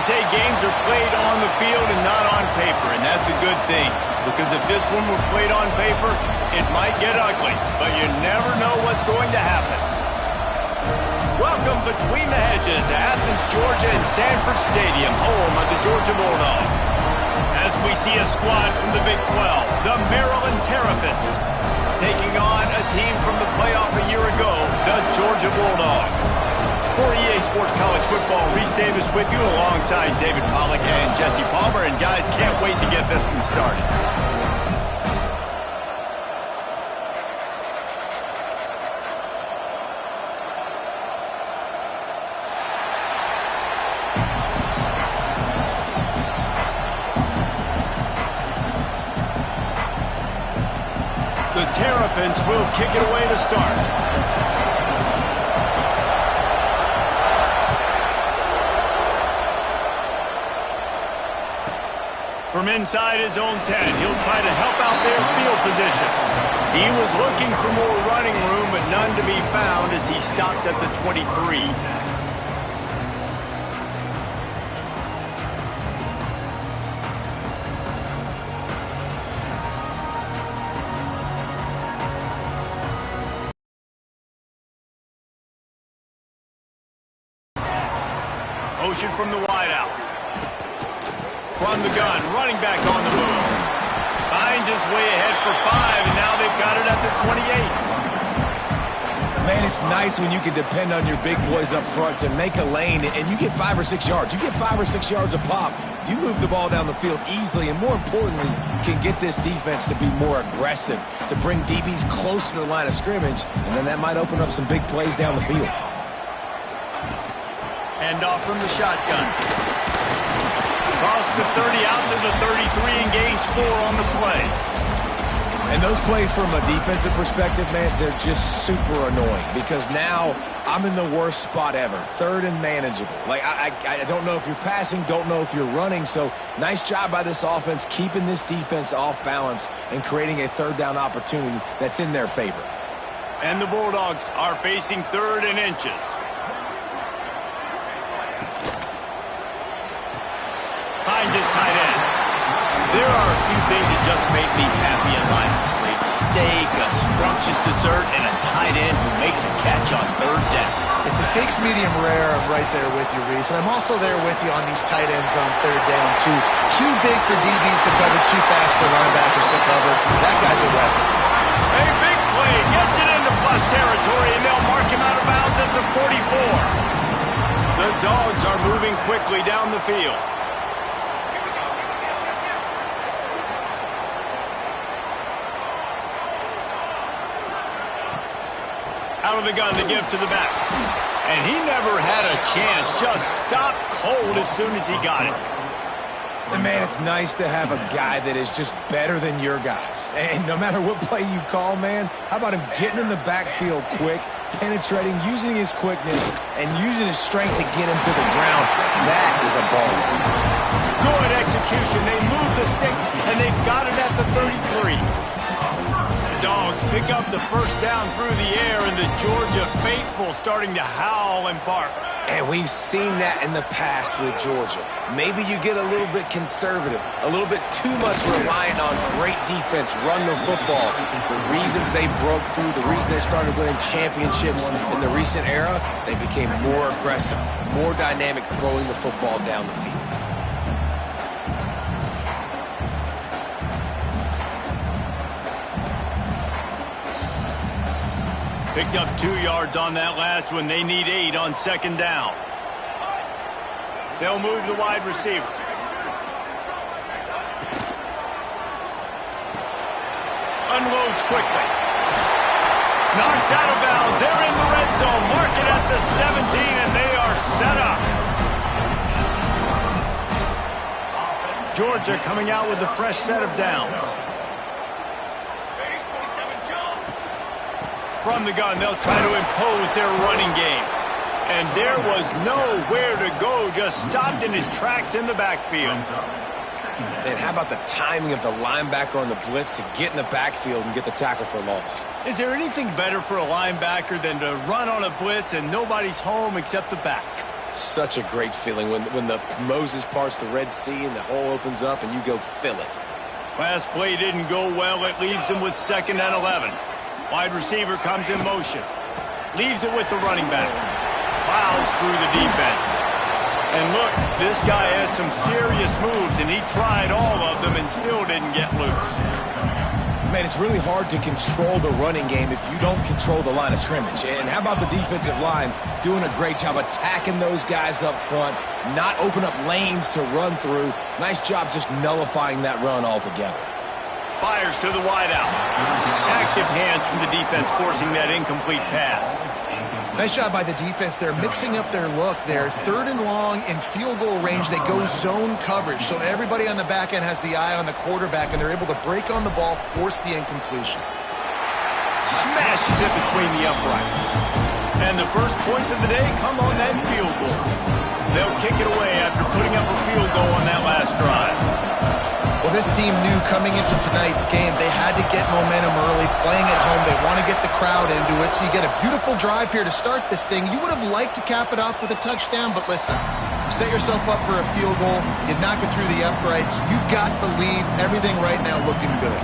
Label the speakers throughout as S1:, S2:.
S1: say games are played on the field and not on paper, and that's a good thing. Because if this one were played on paper, it might get ugly, but you never know what's going to happen. Welcome between the hedges to Athens, Georgia and Sanford Stadium, home of the Georgia Bulldogs. As we see a squad from the Big 12, the Maryland Terrapins, taking on a team from the playoff a year ago, the Georgia Bulldogs. For EA Sports College Football, Reese Davis with you alongside David Pollack and Jesse Palmer. And guys, can't wait to get this one started. The Terrapins will kick it away to start. From inside his own 10, he'll try to help out their field position. He was looking for more running room, but none to be found as he stopped at the 23. Motion from the wideout. From the gun, running back on the move. Finds his way ahead for 5, and now they've got it at the 28.
S2: Man, it's nice when you can depend on your big boys up front to make a lane, and you get 5 or 6 yards. You get 5 or 6 yards a pop. You move the ball down the field easily, and more importantly, can get this defense to be more aggressive, to bring DBs close to the line of scrimmage, and then that might open up some big plays down the field.
S1: Hand off from the shotgun. Across the 30 out to the 33 and gains 4 on the play.
S2: And those plays from a defensive perspective, man, they're just super annoying because now I'm in the worst spot ever. 3rd and manageable. Like, I don't know if you're passing, don't know if you're running. So nice job by this offense keeping this defense off balance and creating a 3rd down opportunity that's in their favor.
S1: And the Bulldogs are facing 3rd and inches. Finds his tight end. There are a few things that just make me happy in life. A great steak, a scrumptious dessert, and a tight end who makes a catch on 3rd down.
S3: If the steak's medium rare, I'm right there with you, Reese. And I'm also there with you on these tight ends on 3rd down, too. Too big for DBs to cover, too fast for linebackers to cover. That guy's a weapon.
S1: A big play gets it into plus territory, and they'll mark him out of bounds at the 44. The Dogs are moving quickly down the field. Out of the gun to give to the back. And he never had a chance. Just stopped cold as soon as he got it.
S2: And man, it's nice to have a guy that is just better than your guys. And no matter what play you call, man, how about him getting in the backfield quick, penetrating, using his quickness, and using his strength to get him to the ground. That is a ball.
S1: Good execution. They move the sticks, and they've got it at the 33. Dogs pick up the 1st down through the air, and the Georgia faithful starting to howl and bark.
S2: And we've seen that in the past with Georgia. Maybe you get a little bit conservative, a little bit too much reliant on great defense, run the football. The reason that they broke through, the reason they started winning championships in the recent era, they became more aggressive, more dynamic throwing the football down the field.
S1: Picked up 2 yards on that last one. They need 8 on 2nd down. They'll move the wide receiver. Unloads quickly. Knocked out of bounds. They're in the red zone. Mark it at the 17, and they are set up. Georgia coming out with a fresh set of downs. From the gun, they'll try to impose their running game. And there was nowhere to go, just stopped in his tracks in the backfield.
S2: And how about the timing of the linebacker on the blitz to get in the backfield and get the tackle for a loss?
S1: Is there anything better for a linebacker than to run on a blitz and nobody's home except the back?
S2: Such a great feeling when the Moses parts the Red Sea and the hole opens up and you go fill it.
S1: Last play didn't go well. It leaves him with 2nd and 11. Wide receiver comes in motion. Leaves it with the running back. Plows through the defense. And look, this guy has some serious moves, and he tried all of them and still didn't get loose.
S2: Man, it's really hard to control the running game if you don't control the line of scrimmage. And how about the defensive line doing a great job attacking those guys up front, not open up lanes to run through. Nice job just nullifying that run altogether.
S1: Fires to the wideout. Active hands from the defense forcing that incomplete pass.
S3: Nice job by the defense. They're mixing up their look. They're 3rd and long in field goal range. They go zone coverage. So everybody on the back end has the eye on the quarterback, and they're able to break on the ball, force the incompletion.
S1: Smashes it between the uprights. And the first points of the day come on that field goal. They'll kick it away after putting up a field goal on that last drive.
S3: Well, this team knew coming into tonight's game they had to get momentum early, playing at home. They want to get the crowd into it, so you get a beautiful drive here to start this thing. You would have liked to cap it off with a touchdown, but listen, you set yourself up for a field goal, you knock it through the uprights, you've got the lead, everything right now looking good.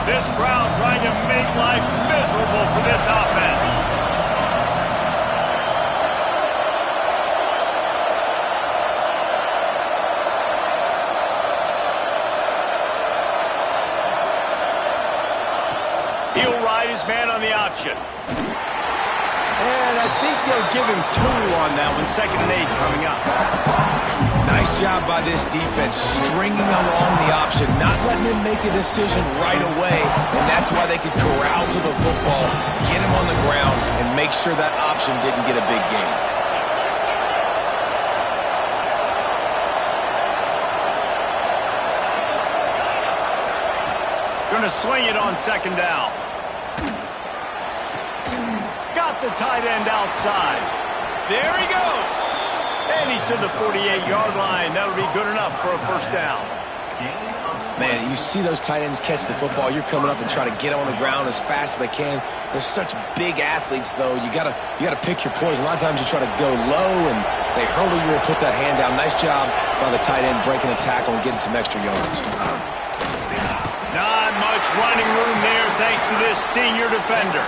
S1: This crowd trying to make life miserable for this offense. He'll ride his man on the option. And I think they'll give him 2 on that one. 2nd and 8 coming up.
S2: Nice job by this defense stringing along the option, not letting him make a decision right away, and that's why they could corral to the football, get him on the ground, and make sure that option didn't get a big gain.
S1: Going to swing it on 2nd down. Got the tight end outside. There he goes. And he's to the 48-yard line. That'll be good enough for a 1st down.
S2: Man, you see those tight ends catch the football, you're coming up and try to get on the ground as fast as they can. They're such big athletes, though. You gotta pick your poison. A lot of times you try to go low, and they hurdle you or put that hand down. Nice job by the tight end breaking a tackle and getting some extra yards.
S1: Not much running room there thanks to this senior defender.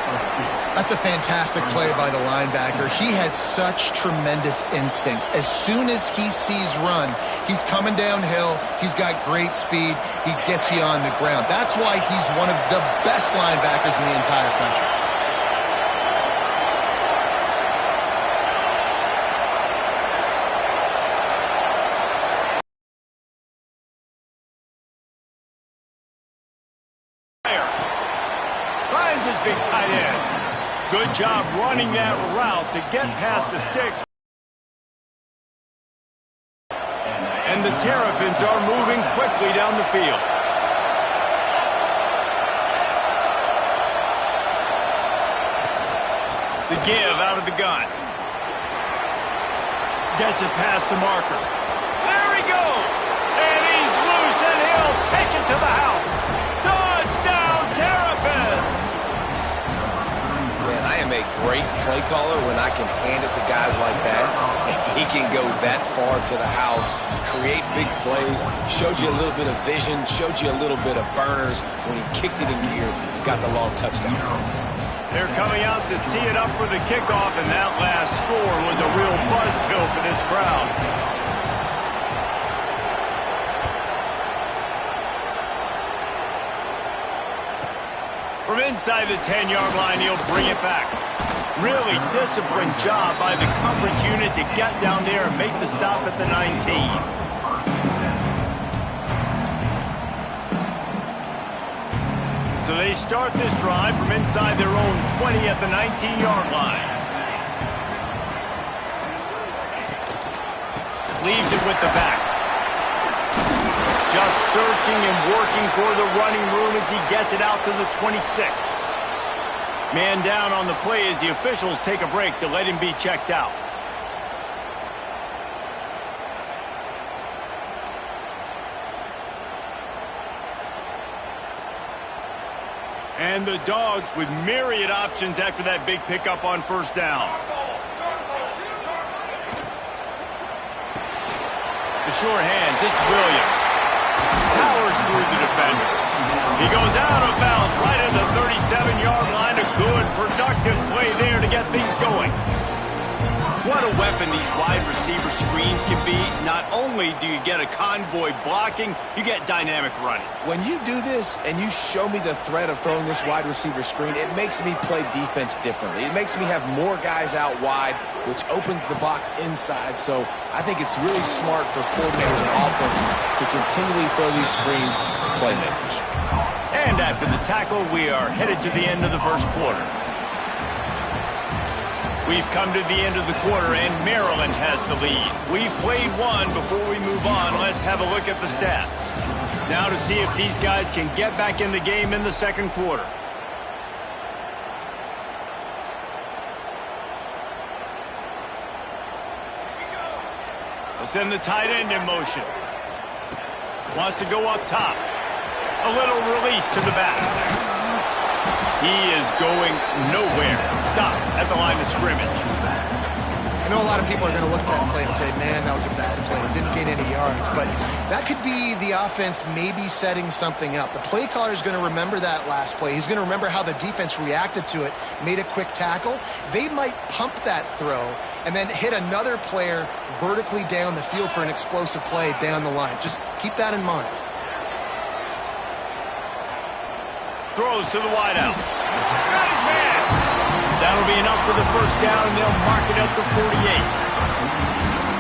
S3: That's a fantastic play by the linebacker. He has such tremendous instincts. As soon as he sees run, he's coming downhill. He's got great speed. He gets you on the ground. That's why he's one of the best linebackers in the entire country.
S1: Finds his big tight end. Good job running that route to get past the sticks. And the Terrapins are moving quickly down the field. The give out of the gun. Gets it past the marker. There he goes. And he's loose, and he'll take it to the house. Touchdown, Terrapins!
S2: Man, I am a great play caller when I can hand it to guys like that. He can go that far to the house, create big plays, showed you a little bit of vision, showed you a little bit of burners. When he kicked it in gear, got the long touchdown.
S1: They're coming out to tee it up for the kickoff, and that last score was a real buzzkill for this crowd. From inside the 10-yard line, he'll bring it back. Really disciplined job by the coverage unit to get down there and make the stop at the 19. So they start this drive from inside their own 20 at the 19-yard line. Leaves it with the back. Just searching and working for the running room as he gets it out to the 26. Man down on the play as the officials take a break to let him be checked out. And the Dogs with myriad options after that big pickup on first down. The sure hands, it's Williams. Powers through the defender. He goes out of bounds right at the 37-yard line. A good, productive play there to get things going. What a weapon these wide receiver screens can be. Not only do you get a convoy blocking, you get dynamic running.
S2: When you do this and you show me the threat of throwing this wide receiver screen, it makes me play defense differently. It makes me have more guys out wide, which opens the box inside. So I think it's really smart for coordinators and offenses to continually throw these screens to playmakers.
S1: And after the tackle, we are headed to the end of the first quarter. We've come to the end of the quarter, and Maryland has the lead. We've played one. Before we move on, let's have a look at the stats. Now to see if these guys can get back in the game in the second quarter. Let's send the tight end in motion. Wants to go up top. A little release to the back. He is going nowhere. Stop at the line of scrimmage.
S3: I know a lot of people are going to look at that play and say, man, that was a bad play. It didn't gain any yards. But that could be the offense maybe setting something up. The play caller is going to remember that last play. He's going to remember how the defense reacted to it, made a quick tackle. They might pump that throw and then hit another player vertically down the field for an explosive play down the line. Just keep that in mind.
S1: Throws to the wideout. Got his man. That'll be enough for the first down, and they'll mark it at the 48.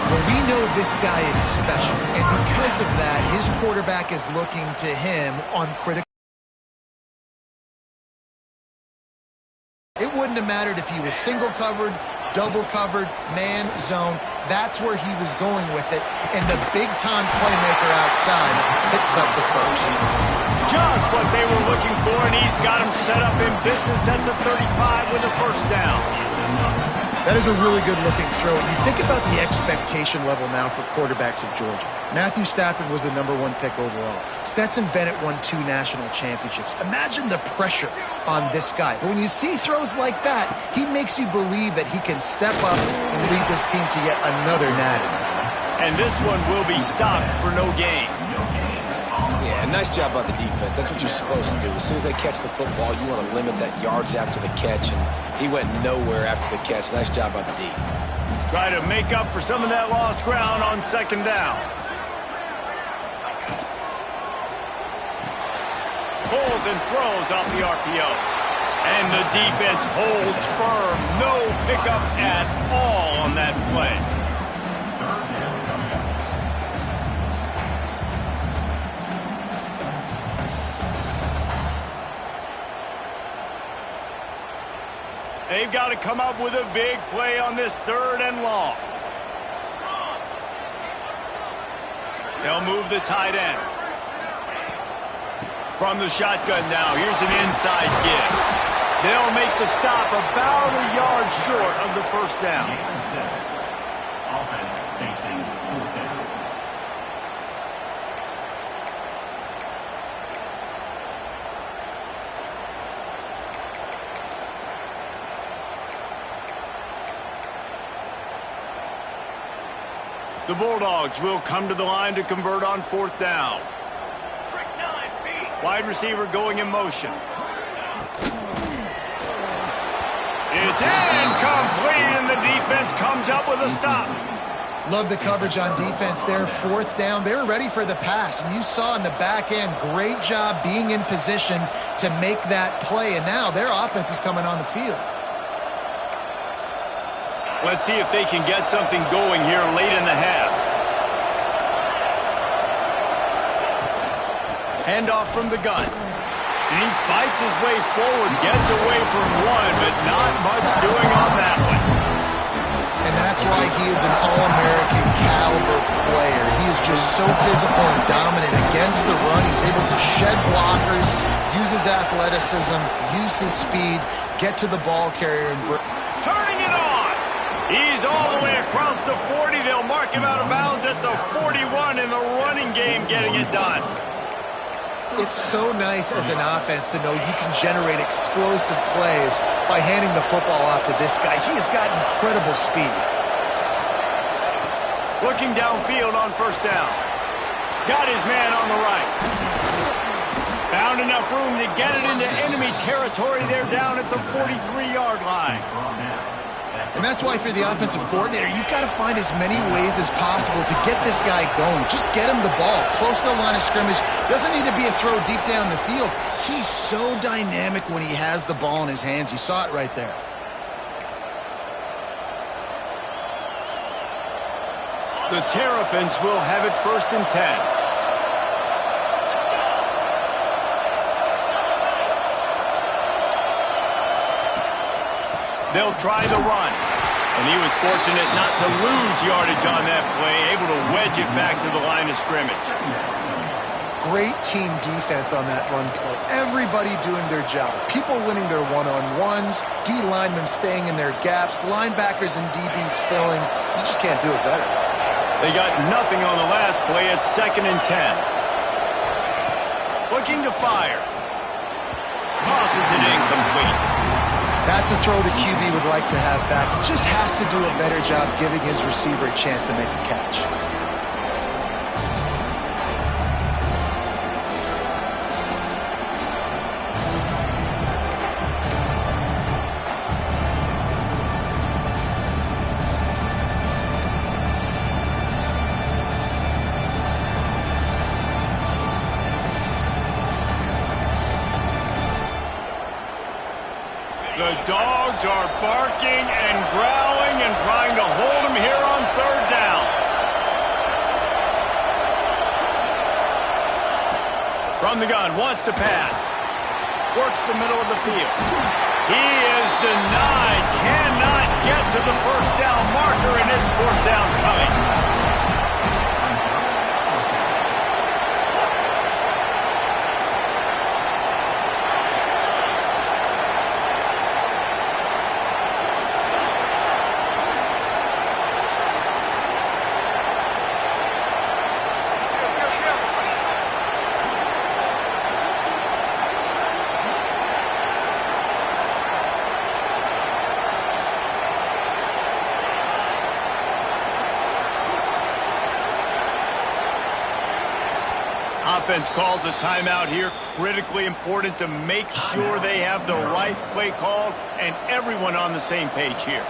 S3: Well, we know this guy is special, and because of that, his quarterback is looking to him on critical. It wouldn't have mattered if he was single covered, double covered, man, zone. That's where he was going with it, and the big-time playmaker outside picks up the first.
S1: Just what they were looking for, and he's got him set up in business at the 35 with a first down.
S3: That is a really good-looking throw. And you think about the expectation level now for quarterbacks at Georgia. Matthew Stafford was the #1 pick overall. Stetson Bennett won 2 national championships. Imagine the pressure on this guy. But when you see throws like that, he makes you believe that he can step up and lead this team to yet another natty.
S1: And this one will be stopped for no gain.
S2: Yeah, nice job by the defense. That's what you're supposed to do. As soon as they catch the football, you want to limit that yards after the catch, and he went nowhere after the catch. Nice job by the D.
S1: Try to make up for some of that lost ground on second down. Pulls and throws off the RPO. And the defense holds firm. No pickup at all on that play. They've got to come up with a big play on this 3rd and long. They'll move the tight end. From the shotgun now, here's an inside give. They'll make the stop about a yard short of the first down.
S4: Offense facing 4th down.
S1: The Bulldogs will come to the line to convert on 4th down. Wide receiver going in motion. It's incomplete, and the defense comes up with a stop.
S3: Love the coverage on defense there. 4th down. They were ready for the pass, and you saw in the back end, great job being in position to make that play, and now their offense is coming on the field.
S1: Let's see if they can get something going here late in the half. Handoff from the gun. And he fights his way forward, gets away from one, but not much doing on that one.
S3: And that's why he is an All-American caliber player. He is just so physical and dominant against the run. He's able to shed blockers, use his athleticism, use his speed, get to the ball carrier. And
S1: turning it on. He's all the way across the 40. They'll mark him out of bounds at the 41 in the running game, getting it done.
S3: It's so nice as an offense to know you can generate explosive plays by handing the football off to this guy. He has got incredible speed.
S1: Looking downfield on first down. Got his man on the right. Found enough room to get it into enemy territory there down at the 43-yard line.
S3: And that's why if you're the offensive coordinator, you've got to find as many ways as possible to get this guy going. Just get him the ball close to the line of scrimmage. Doesn't need to be a throw deep down the field. He's so dynamic when he has the ball in his hands. You saw it right there.
S1: The Terrapins will have it 1st and 10. They'll try the run. And he was fortunate not to lose yardage on that play, able to wedge it back to the line of scrimmage.
S5: Great team defense on that run play. Everybody doing their job. People winning their one-on-ones, D linemen staying in their gaps, linebackers and DBs filling. You just can't do it better.
S1: They got nothing on the last play. It's 2nd and 10. Looking to fire. Tosses it incomplete.
S3: That's a throw the QB would like to have back. He just has to do a better job giving his receiver a chance to make the catch.
S1: The dogs are barking and growling and trying to hold him here on 3rd down. From the gun, wants to pass. Works the middle of the field. He is denied. Cannot get to the 1st down marker, and it's 4th down coming. Offense calls a timeout here. Critically important to make sure they have the right play called and everyone on the same page here.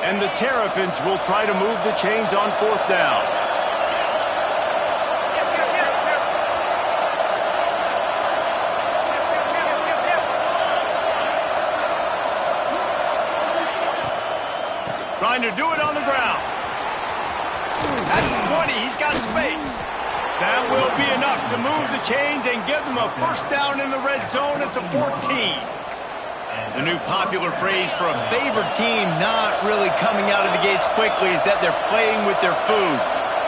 S1: And the Terrapins will try to move the chains on 4th down. Trying to do it on the ground. At the 20, he's got space. That will be enough to move the chains and give them a 1st down in the red zone at the 14. The new popular phrase for a favored team not really coming out of the gates quickly is that they're playing with their food.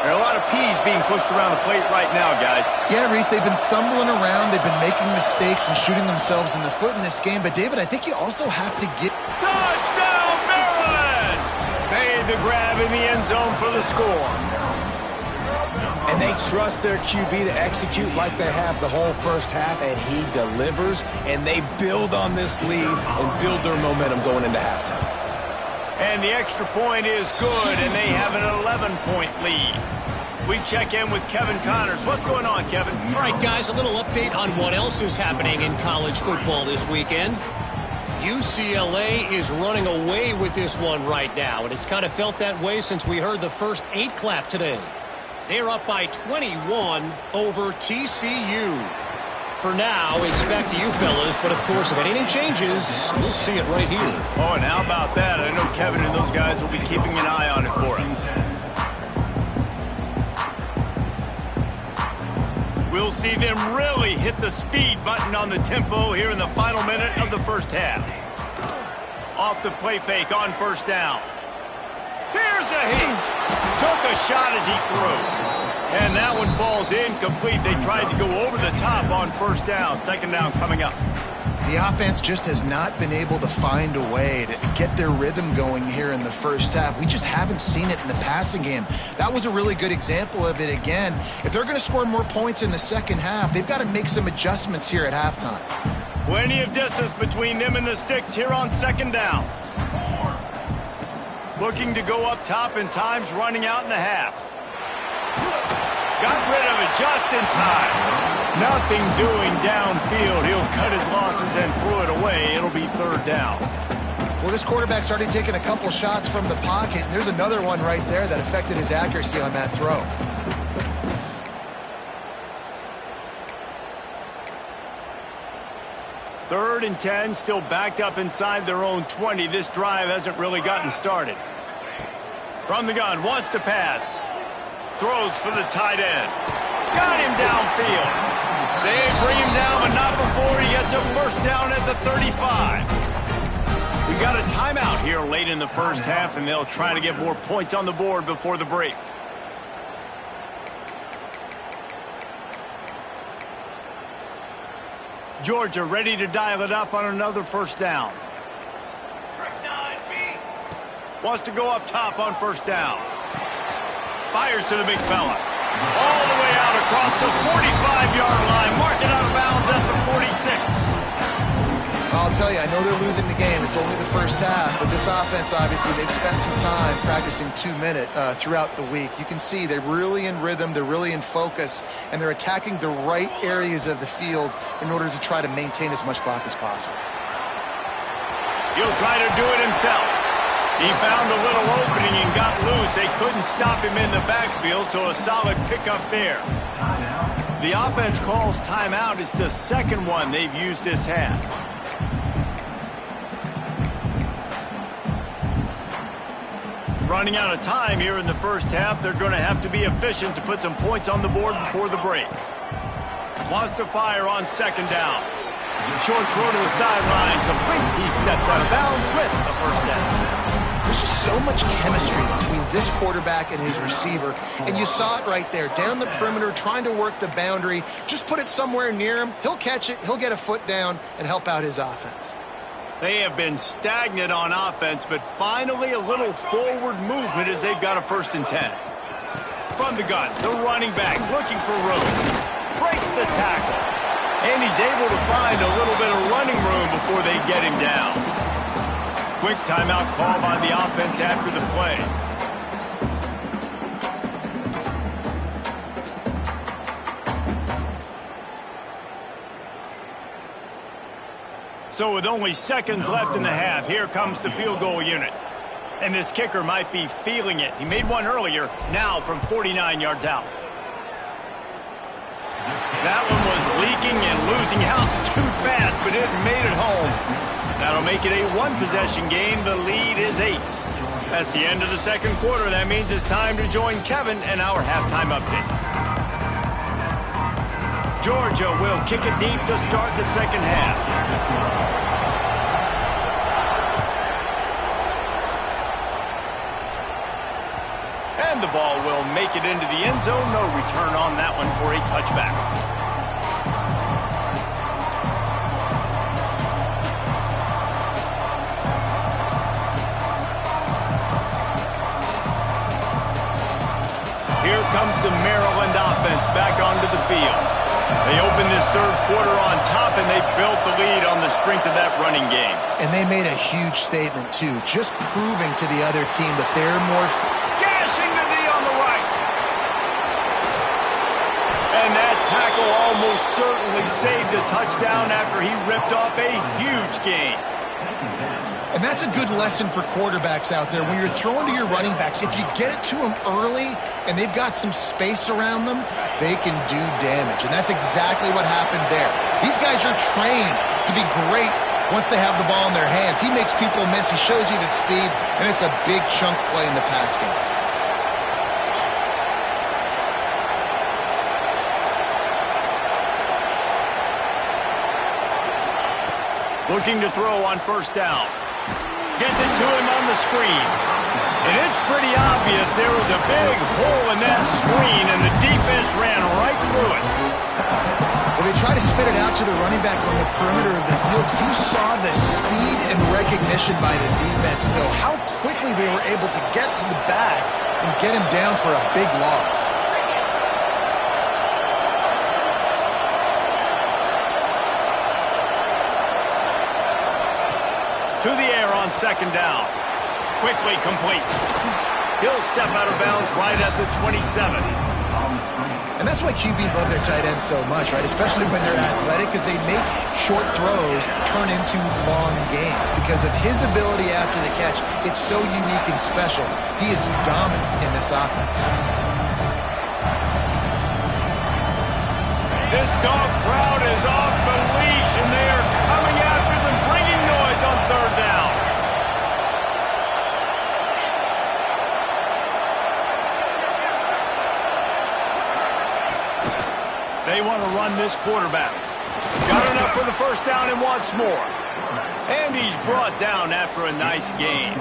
S1: There are a lot of peas being pushed around the plate right now, guys.
S3: Yeah, Reese, they've been stumbling around. They've been making mistakes and shooting themselves in the foot in this game. But, David, I think you also have to get...
S1: Touchdown, Maryland! Made the grab in the end zone for the score.
S2: And they trust their QB to execute like they have the whole first half, and he delivers, and they build on this lead and build their momentum going into halftime.
S1: And the extra point is good, and they have an 11-point lead. We check in with Kevin Connors. What's going on, Kevin?
S6: All right, guys, a little update on what else is happening in college football this weekend. UCLA is running away with this one right now, and it's kind of felt that way since we heard the first 8 clap today. They're up by 21 over TCU. For now, it's back to you fellas, but of course, if anything changes, we'll see it right here.
S1: Oh, and how about that? I know Kevin and those guys will be keeping an eye on it for us. We'll see them really hit the speed button on the tempo here in the final minute of the first half. Off the play fake on first down. Here's a hit. Took a shot as he threw. And that one falls incomplete. They tried to go over the top on first down. Second down coming up.
S3: The offense just has not been able to find a way to get their rhythm going here in the first half. We just haven't seen it in the passing game. That was a really good example of it again. If they're going to score more points in the second half, they've got to make some adjustments here at halftime.
S1: Plenty of distance between them and the sticks here on second down. Looking to go up top, and time's running out in the half. Got rid of it just in time. Nothing doing downfield. He'll cut his losses and throw it away. It'll be third down.
S3: Well, this quarterback started taking a couple shots from the pocket, and there's another one right there that affected his accuracy on that throw.
S1: Third and 10, still backed up inside their own 20. This drive hasn't really gotten started. From the gun, wants to pass. Throws for the tight end. Got him downfield. They bring him down, but not before he gets a first down at the 35. We got a timeout here late in the first half, and they'll try to get more points on the board before the break. Georgia ready to dial it up on another first down. Wants to go up top on first down. Fires to the big fella. All the way out across the 45-yard line. Marking out of bounds at the 46.
S3: I'll tell you, I know they're losing the game. It's only the first half, but this offense, obviously, they've spent some time practicing 2-minute throughout the week. You can see they're really in rhythm, they're really in focus, and they're attacking the right areas of the field in order to try to maintain as much clock as possible.
S1: He'll try to do it himself. He found a little opening and got loose. They couldn't stop him in the backfield, so a solid pickup there. The offense calls timeout. It's the second one they've used this half. Running out of time here in the first half. They're going to have to be efficient to put some points on the board before the break. Wants to fire on second down. Short throw to the sideline. Complete. He steps out of bounds with a first down.
S3: There's just so much chemistry between this quarterback and his receiver, and you saw it right there, down the perimeter, trying to work the boundary. Just put it somewhere near him. He'll catch it, he'll get a foot down, and help out his offense.
S1: They have been stagnant on offense, but finally a little forward movement as they've got a first and 10. From the gun, the running back looking for room. Breaks the tackle. And he's able to find a little bit of running room before they get him down. Quick timeout call by the offense after the play. So with only seconds left in the half, here comes the field goal unit. And this kicker might be feeling it. He made one earlier, now from 49 yards out. That one was leaking and losing altitude fast, but it made it home. That'll make it a one-possession game. The lead is 8. That's the end of the second quarter. That means it's time to join Kevin and our halftime update. Georgia will kick it deep to start the second half. And the ball will make it into the end zone. No return on that one for a touchback. Here comes the Maryland offense back onto the field. They opened this third quarter on top, and they built the lead on the strength of that running game.
S3: And they made a huge statement, too, just proving to the other team that they're more...
S1: Gashing the D on the right. And that tackle almost certainly saved a touchdown after he ripped off a huge gain.
S3: And that's a good lesson for quarterbacks out there. When you're throwing to your running backs, if you get it to them early and they've got some space around them, they can do damage. And that's exactly what happened there. These guys are trained to be great once they have the ball in their hands. He makes people miss. He shows you the speed, and it's a big chunk play in the pass game.
S1: Looking to throw on first down. Gets it to him on the screen. And it's pretty obvious there was a big hole in that screen, and the defense ran right through it.
S3: Well, they try to spit it out to the running back on the perimeter of the field. You saw the speed and recognition by the defense, though. How quickly they were able to get to the back and get him down for a big loss.
S1: To the air on second down. Quickly complete. He'll step out of bounds right at the 27.
S3: And that's why QBs love their tight ends so much, right? Especially when they're athletic, because they make short throws turn into long gains. Because of his ability after the catch, it's so unique and special. He is dominant in this offense.
S1: This dog crowd is off the leash, and they are coming after them, bringing noise on third down. They want to run this quarterback. Got enough for the first down and wants more. And he's brought down after a nice gain.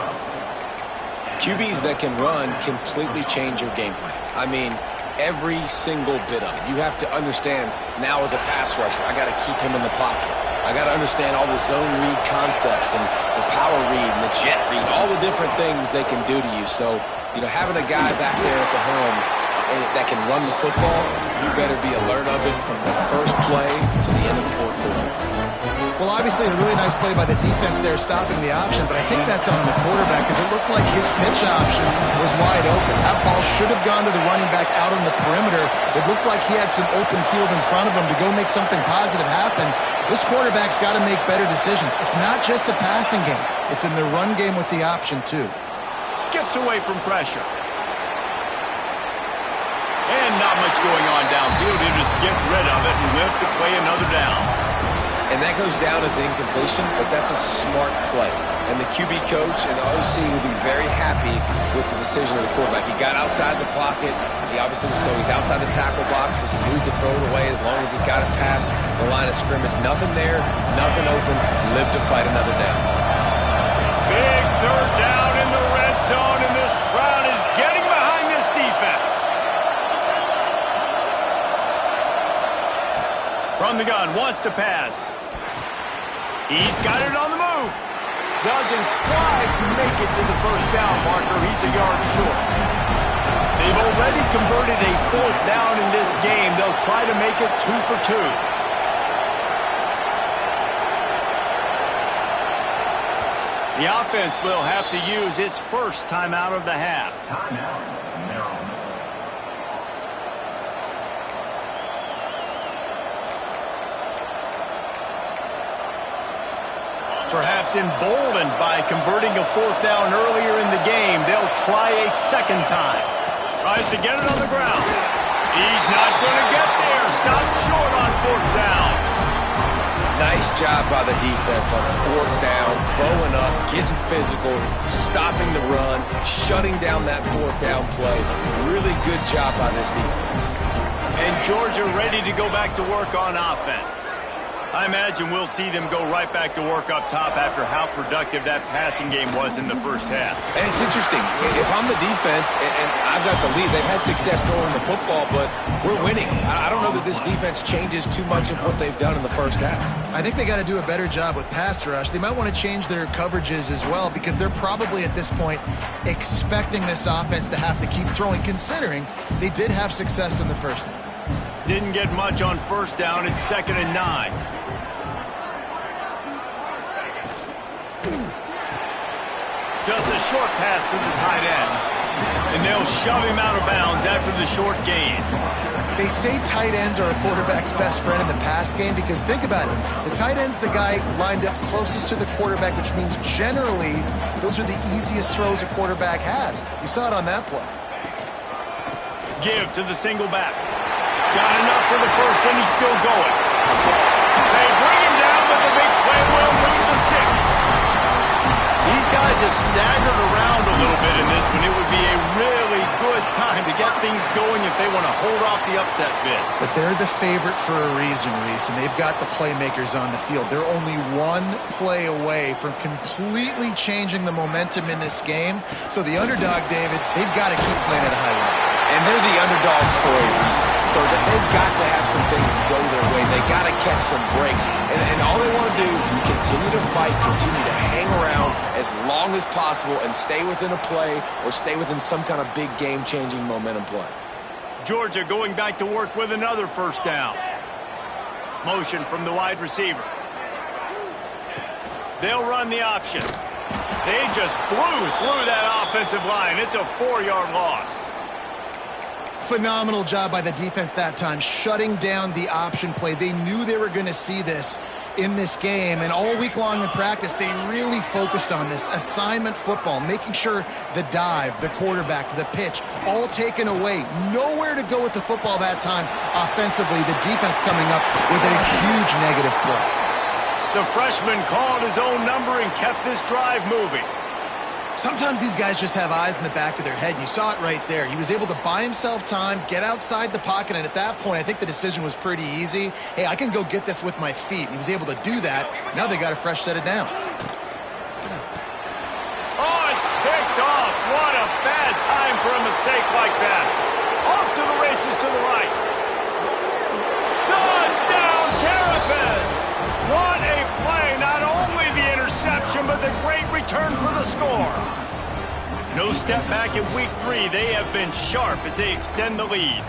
S2: QBs that can run completely change your game plan. I mean, every single bit of it. You have to understand now as a pass rusher, I got to keep him in the pocket. I got to understand all the zone read concepts and the power read and the jet read, all the different things they can do to you. So, having a guy back there at the helm that can run the football, you better be alert of it from the first play to the end of the fourth quarter.
S3: Well, obviously a really nice play by the defense there stopping the option, but I think that's on the quarterback because it looked like his pitch option was wide open. That ball should have gone to the running back out on the perimeter. It looked like he had some open field in front of him to go make something positive happen. This quarterback's got to make better decisions. It's not just the passing game. It's in the run game with the option, too.
S1: Skips away from pressure. And not much going on downfield. He'll just get rid of it and live to play another down.
S2: And that goes down as incompletion, but that's a smart play. And the QB coach and the OC will be very happy with the decision of the quarterback. He got outside the pocket. He obviously he's outside the tackle boxes. He knew he could throw it away as long as he got it past the line of scrimmage. Nothing there, nothing open. Live to fight another down.
S1: Big third down in the red zone, and this crowd is getting behind this defense. From the gun, wants to pass. He's got it on the move. Doesn't quite make it to the first down marker. He's a yard short. They've already converted a fourth down in this game. They'll try to make it 2 for 2. The offense will have to use its first timeout of the half.
S4: Timeout, Maryland.
S1: Perhaps emboldened by converting a fourth down earlier in the game, they'll try a second time. Tries to get it on the ground. He's not going to get there. Stopped short on fourth down.
S2: Nice job by the defense on fourth down, bowing up, getting physical, stopping the run, shutting down that fourth down play. Really good job by this defense.
S1: And Georgia ready to go back to work on offense. I imagine we'll see them go right back to work up top after how productive that passing game was in the first half.
S2: And it's interesting. If I'm the defense and I've got the lead, they've had success throwing the football, but we're winning. I don't know that this defense changes too much of what they've done in the first half.
S3: I think they got to do a better job with pass rush. They might want to change their coverages as well because they're probably at this point expecting this offense to have to keep throwing, considering they did have success in the first half.
S1: Didn't get much on first down. It's 2nd and 9. Just a short pass to the tight end. And they'll shove him out of bounds after the short gain.
S3: They say tight ends are a quarterback's best friend in the pass game because think about it. The tight end's the guy lined up closest to the quarterback, which means generally those are the easiest throws a quarterback has. You saw it on that play.
S1: Give to the single back. Got enough for the first, and he's still going. They bring him down, but the big play will move the sticks. These guys have staggered around a little bit in this one. It would be a really good time to get things going if they want to hold off the upset bid.
S3: But they're the favorite for a reason, Reese, and they've got the playmakers on the field. They're only one play away from completely changing the momentum in this game. So the underdog, David, they've got to keep playing at a high level.
S2: And they're the underdogs for a reason. So that they've got to have some things go their way. They got to catch some breaks. And all they want to do, continue to fight, continue to hang around as long as possible and stay within a play or stay within some kind of big game-changing momentum play.
S1: Georgia going back to work with another first down. Motion from the wide receiver. They'll run the option. They just blew through that offensive line. It's a 4-yard loss.
S3: Phenomenal job by the defense that time, shutting down the option play. They knew they were going to see this in this game, and all week long in practice, they really focused on this assignment football, making sure the dive, the quarterback, the pitch, all taken away. Nowhere to go with the football that time offensively. The defense coming up with a huge negative play.
S1: The freshman called his own number and kept this drive moving.
S3: Sometimes these guys just have eyes in the back of their head. You saw it right there. He was able to buy himself time, get outside the pocket, and at that point, I think the decision was pretty easy. Hey, I can go get this with my feet. And he was able to do that. Now they got a fresh set of downs.
S1: Oh, it's picked off. What a bad time for a mistake like that. Off to the races to the right. Touchdown, Terrapins! What a play. Not only the interception, but the great return for the score. No step back in week 3. They have been sharp as they extend the lead.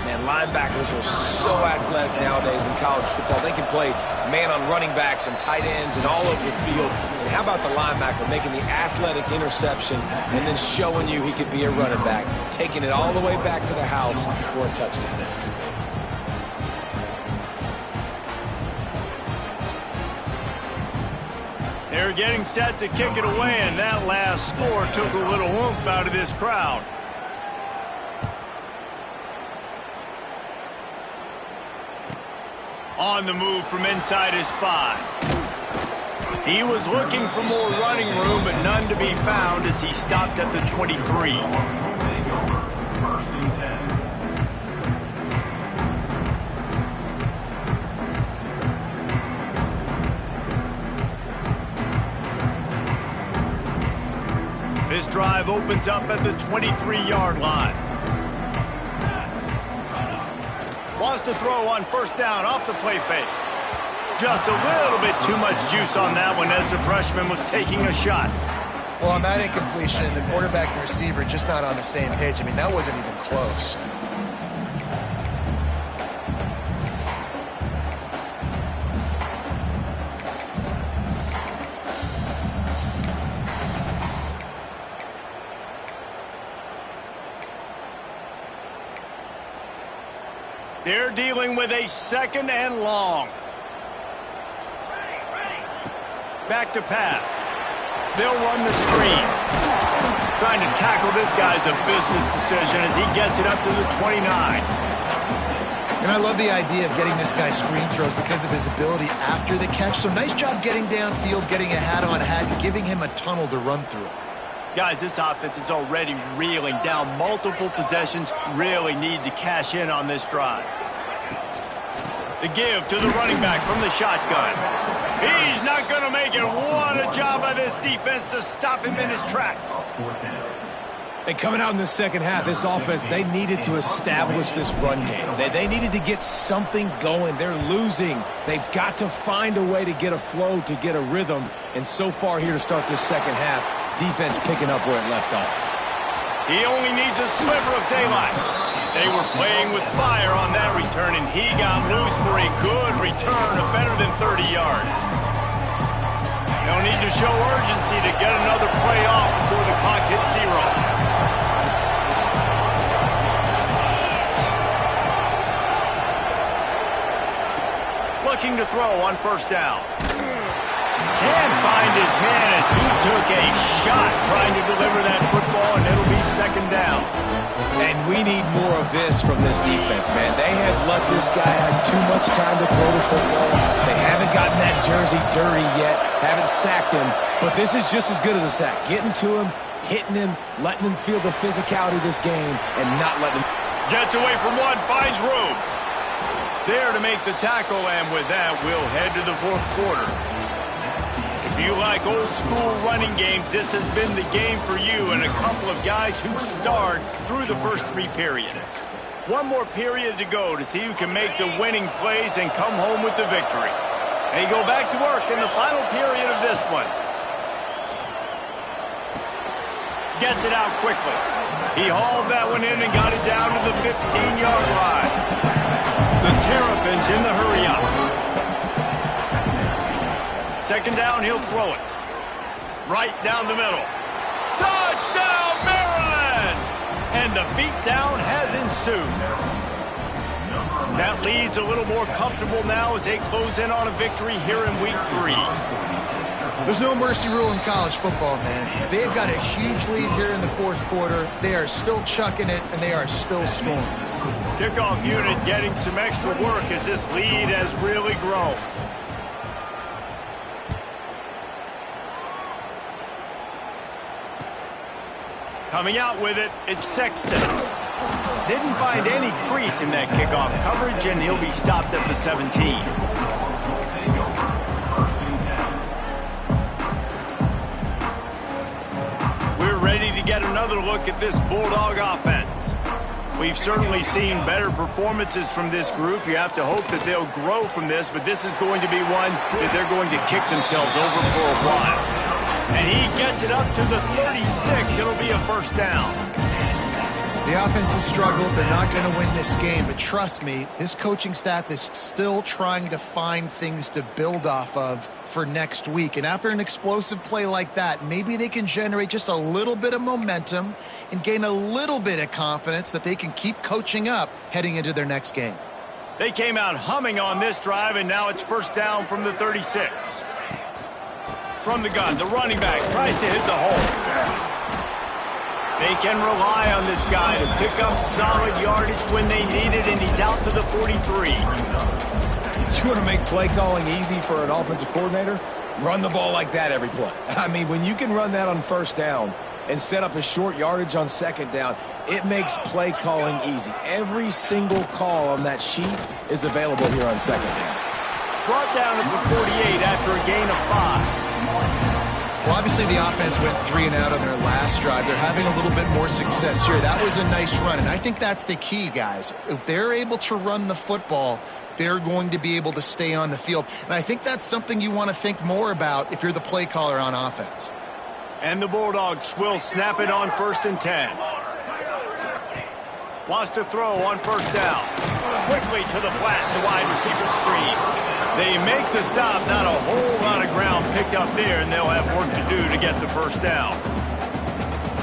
S2: Man, linebackers are so athletic nowadays in college football. They can play man on running backs and tight ends and all over the field. And how about the linebacker making the athletic interception and then showing you he could be a running back, taking it all the way back to the house for a touchdown.
S1: They're getting set to kick it away, and that last score took a little oomph out of this crowd. On the move from inside his 5. He was looking for more running room, but none to be found as he stopped at the 23.
S4: First and 10.
S1: This drive opens up at the 23-yard line. Wants to throw on first down off the play fake. Just a little bit too much juice on that one as the freshman was taking a shot.
S5: Well, on that incompletion, the quarterback and receiver just not on the same page. I mean, that wasn't even close.
S1: They're dealing with a second and long. Back to pass. They'll run the screen. Trying to tackle this guy's a business decision as he gets it up to the 29.
S3: And I love the idea of getting this guy screen throws because of his ability after the catch. So nice job getting downfield, getting a hat-on-hat, and giving him a tunnel to run through.
S1: Guys, this offense is already reeling down multiple possessions. Really need to cash in on this drive. The give to the running back from the shotgun. He's not going to make it. What a job by this defense to stop him in his tracks.
S2: And coming out in the second half, this offense, they needed to establish this run game. They needed to get something going. They're losing. They've got to find a way to get a flow, to get a rhythm. And so far here to start this second half, defense picking up where it left off.
S1: He only needs a sliver of daylight. They were playing with fire on that return, and he got loose for a good return of better than 30 yards. They'll need to show urgency to get another play off before the clock hits 0. Looking to throw on first down. Can't find his man as he took a shot trying to deliver that football, and it'll be second down.
S2: And we need more of this from this defense, man. They have let this guy have too much time to throw the football. They haven't gotten that jersey dirty yet, haven't sacked him, but this is just as good as a sack. Getting to him, hitting him, letting him feel the physicality of this game, and not letting him...
S1: Gets away from one, finds room. There to make the tackle, and with that, we'll head to the fourth quarter. If you like old-school running games, this has been the game for you and a couple of guys who starred through the first 3 periods. One more period to go to see who can make the winning plays and come home with the victory. They go back to work in the final period of this one. Gets it out quickly. He hauled that one in and got it down to the 15-yard line. The Terrapins in the hurry-up. Second down, he'll throw it. Right down the middle. Touchdown, Maryland! And the beatdown has ensued. That lead's a little more comfortable now as they close in on a victory here in Week 3.
S3: There's no mercy rule in college football, man. They've got a huge lead here in the fourth quarter. They are still chucking it, and they are still scoring.
S1: Kickoff unit getting some extra work as this lead has really grown. Coming out with it, it's Sexton. Didn't find any crease in that kickoff coverage, and he'll be stopped at the 17. We're ready to get another look at this Bulldog offense. We've certainly seen better performances from this group. You have to hope that they'll grow from this, but this is going to be one that they're going to kick themselves over for a while. And he gets it up to the 36. It'll be a first down.
S3: The offense has struggled. They're not going to win this game. But trust me, this coaching staff is still trying to find things to build off of for next week. And after an explosive play like that, maybe they can generate just a little bit of momentum and gain a little bit of confidence that they can keep coaching up heading into their next game.
S1: They came out humming on this drive, and now it's first down from the 36. From the gun, the running back tries to hit the hole. They can rely on this guy to pick up solid yardage when they need it, and he's out to the 43.
S2: You want to make play calling easy for an offensive coordinator? Run the ball like that every play. I mean, when you can run that on first down and set up a short yardage on second down, it makes play calling easy. Every single call on that sheet is available here on second down.
S1: Brought down at the 48 after a gain of 5.
S3: Well, obviously the offense went 3 and out on their last drive. They're having a little bit more success here. That was a nice run, and I think that's the key, guys. If they're able to run the football, they're going to be able to stay on the field. And I think that's something you want to think more about if you're the play caller on offense.
S1: And the Bulldogs will snap it on 1st and 10. Wants to throw on first down. Quickly to the flat, the wide receiver screen. They make the stop, not a whole lot of ground picked up there, and they'll have work to do to get the first down.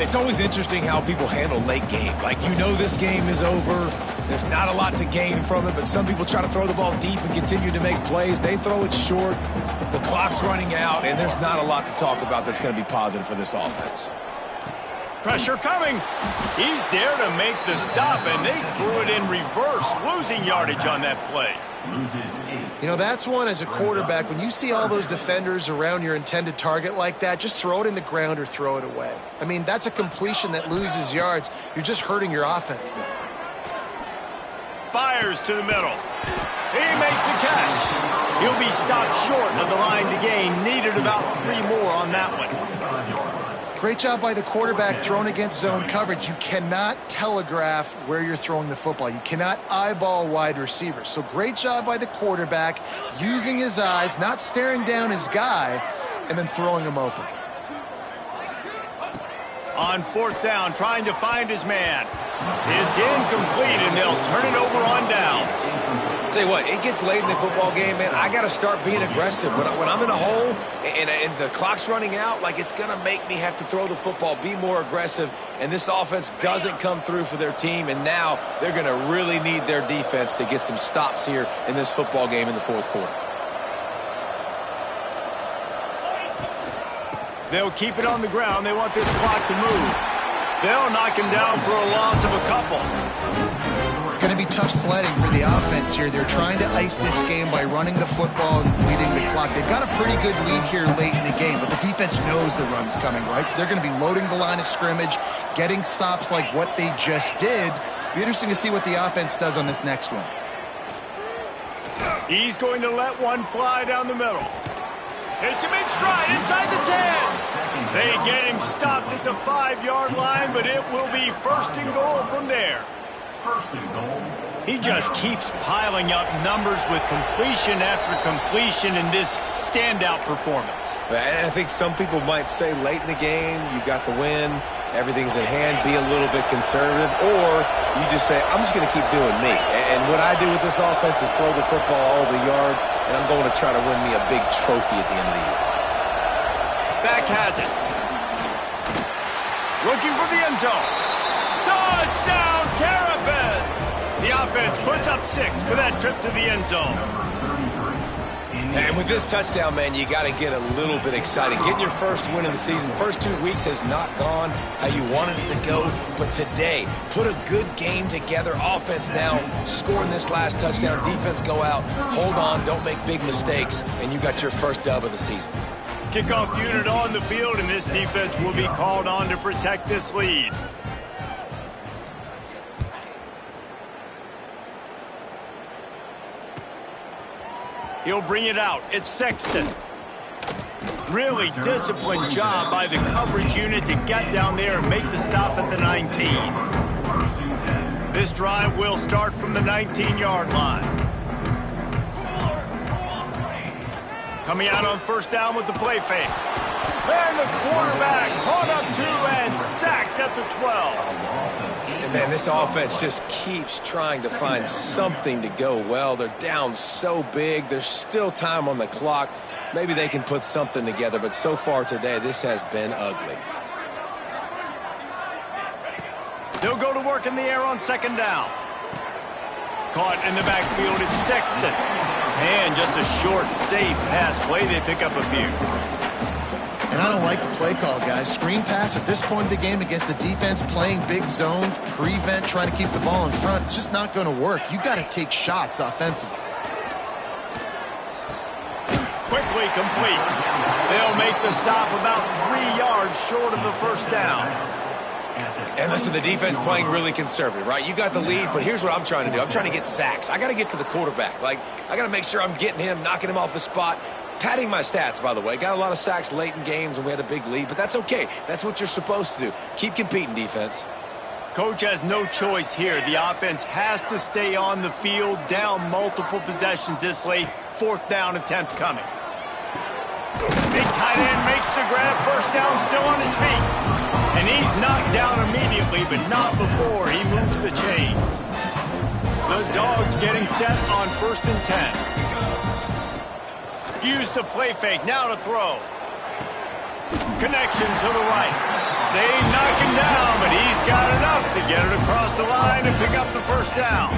S2: It's always interesting how people handle late game. Like, you know this game is over. There's not a lot to gain from it, but some people try to throw the ball deep and continue to make plays. They throw it short. The clock's running out, and there's not a lot to talk about that's going to be positive for this offense.
S1: Pressure coming. He's there to make the stop, and they threw it in reverse, losing yardage on that play.
S3: You know, that's one as a quarterback. When you see all those defenders around your intended target like that, just throw it in the ground or throw it away. I mean, that's a completion that loses yards. You're just hurting your offense there.
S1: Fires to the middle. He makes the catch. He'll be stopped short of the line to gain. Needed about 3 more on that one.
S3: Great job by the quarterback thrown against zone coverage. You cannot telegraph where you're throwing the football. You cannot eyeball wide receivers. So great job by the quarterback using his eyes, not staring down his guy, and then throwing him open.
S1: On 4th down, trying to find his man. It's incomplete, and they'll turn it over on downs.
S2: Tell you what, it gets late in the football game, man. I got to start being aggressive. When I'm in a hole and the clock's running out, like, it's going to make me have to throw the football, be more aggressive, and this offense doesn't come through for their team, and now they're going to really need their defense to get some stops here in this football game in the fourth quarter.
S1: They'll keep it on the ground. They want this clock to move. They'll knock him down for a loss of a couple.
S3: It's going to be tough sledding for the offense here. They're trying to ice this game by running the football and bleeding the clock. They've got a pretty good lead here late in the game, but the defense knows the run's coming, right? So they're going to be loading the line of scrimmage, getting stops like what they just did. It'll be interesting to see what the offense does on this next one.
S1: He's going to let one fly down the middle. Hits him in stride inside the 10. They get him stopped at the 5-yard line, but it will be 1st and goal from there.
S4: 1st and goal.
S1: He just keeps piling up numbers with completion after completion in this standout performance.
S2: And I think some people might say late in the game, you got the win, everything's in hand, be a little bit conservative, or you just say, I'm just going to keep doing me. And what I do with this offense is throw the football all over the yard, and I'm going to try to win me a big trophy at the end of the year.
S1: Back has it. Looking for the end zone. Touchdown, Terrapins! The offense puts up 6 with that trip to the end zone.
S2: And with this touchdown, man, you got to get a little bit excited. Getting your first win of the season. The first 2 weeks has not gone how you wanted it to go. But today, put a good game together. Offense now scoring this last touchdown. Defense go out, hold on, don't make big mistakes. And you got your first dub of the season.
S1: Kickoff unit on the field, and this defense will be called on to protect this lead. He'll bring it out. It's Sexton. Really disciplined job by the coverage unit to get down there and make the stop at the 19. This drive will start from the 19-yard line. Coming out on 1st down with the play fake. And the quarterback caught up 2 and sacked at the 12.
S2: And man, this offense just keeps trying to find something to go well. They're down so big. There's still time on the clock. Maybe they can put something together, but so far today, this has been ugly.
S1: They'll go to work in the air on 2nd down. Caught in the backfield, it's Sexton. And just a short, safe pass play. They pick up a few.
S3: And I don't like the play call, guys. Screen pass at this point of the game against the defense, playing big zones, prevent, trying to keep the ball in front. It's just not going to work. You got to take shots offensively.
S1: Quickly complete. They'll make the stop about 3 yards short of the 1st down.
S2: And listen, the defense playing really conservative, right? You got the lead, but here's what I'm trying to do. I'm trying to get sacks. I got to get to the quarterback. I got to make sure I'm getting him, knocking him off the spot. Padding my stats, by the way. Got a lot of sacks late in games when we had a big lead, but that's okay. That's what you're supposed to do. Keep competing, defense.
S1: Coach has no choice here. The offense has to stay on the field, down multiple possessions this late. 4th down attempt coming. Big tight end makes the grab. 1st down, still on his feet. And he's knocked down immediately, but not before he moves the chains. The Dogs getting set on 1st and 10. Use the play fake, now to throw. Connection to the right. They knock him down, but he's got enough to get it across the line and pick up the 1st down.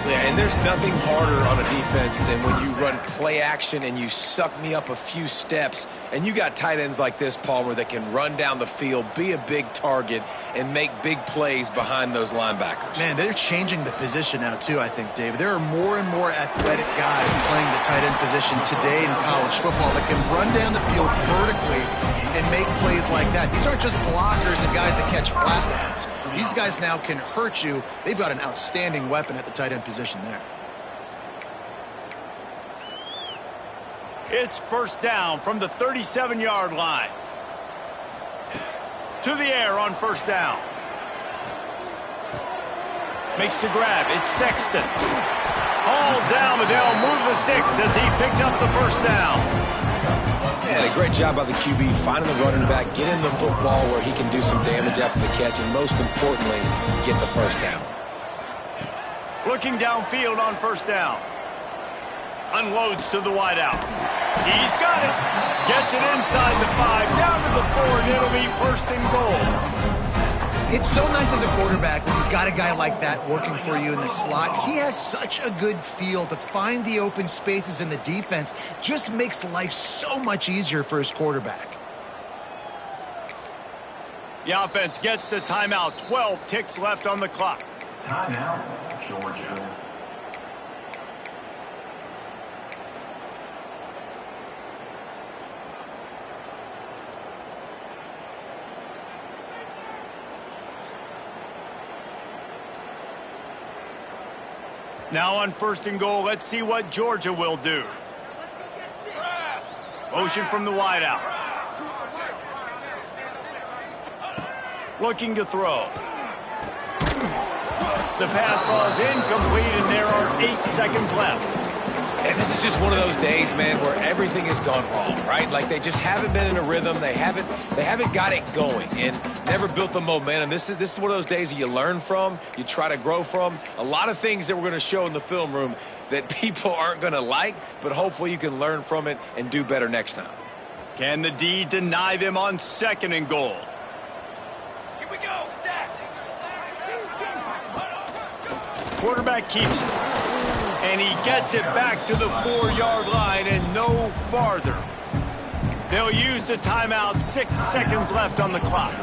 S2: Yeah, and there's nothing harder on a defense than when you run play action and you suck me up a few steps. And you got tight ends like this, Palmer, that can run down the field, be a big target, and make big plays behind those linebackers.
S3: Man, they're changing the position now, too, I think, David. There are more and more athletic guys playing the tight end position today in college football that can run down the field vertically and make plays like that. These aren't just blockers and guys that catch flatlands. These guys now can hurt you. They've got an outstanding weapon at the tight end position there.
S1: It's 1st down from the 37-yard line. To the air on 1st down. Makes the grab. It's Sexton. All down, but they'll move the sticks as he picks up the 1st down.
S2: And a great job by the QB finding the running back, getting the football where he can do some damage after the catch, and most importantly, get the 1st down.
S1: Looking downfield on 1st down. Unloads to the wideout. He's got it. Gets it inside the 5, down to the 4, and it'll be 1st and goal.
S3: It's so nice as a quarterback when you've got a guy like that working for you in the slot. He has such a good feel to find the open spaces in the defense. Just makes life so much easier for his quarterback.
S1: The offense gets the timeout. 12 ticks left on the clock.
S4: Timeout, Georgia.
S1: Now on 1st and goal, let's see what Georgia will do. Motion from the wideout. Looking to throw. The pass falls incomplete, and there are 8 seconds left.
S2: And this is just one of those days, man, where everything has gone wrong, right? Like they just haven't been in a rhythm. They haven't got it going and never built the momentum. This is one of those days that you learn from, you try to grow from. A lot of things that we're going to show in the film room that people aren't going to like, but hopefully you can learn from it and do better next time.
S1: Can the D deny them on 2nd and goal?
S4: Here we go, set.
S1: Quarterback keeps it. And he gets it back to the 4-yard line and no farther. They'll use the timeout. 6 seconds left on the clock.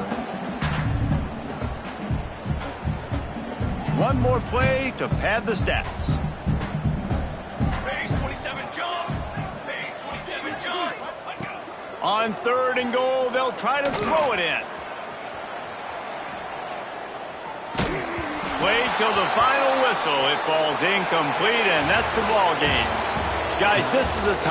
S1: One more play to pad the stats.
S4: Phase 27 jump. Phase 27 jump.
S1: On 3rd and goal, they'll try to throw it in. Played till the final whistle. It falls incomplete, and that's the ball game. Guys, this is a time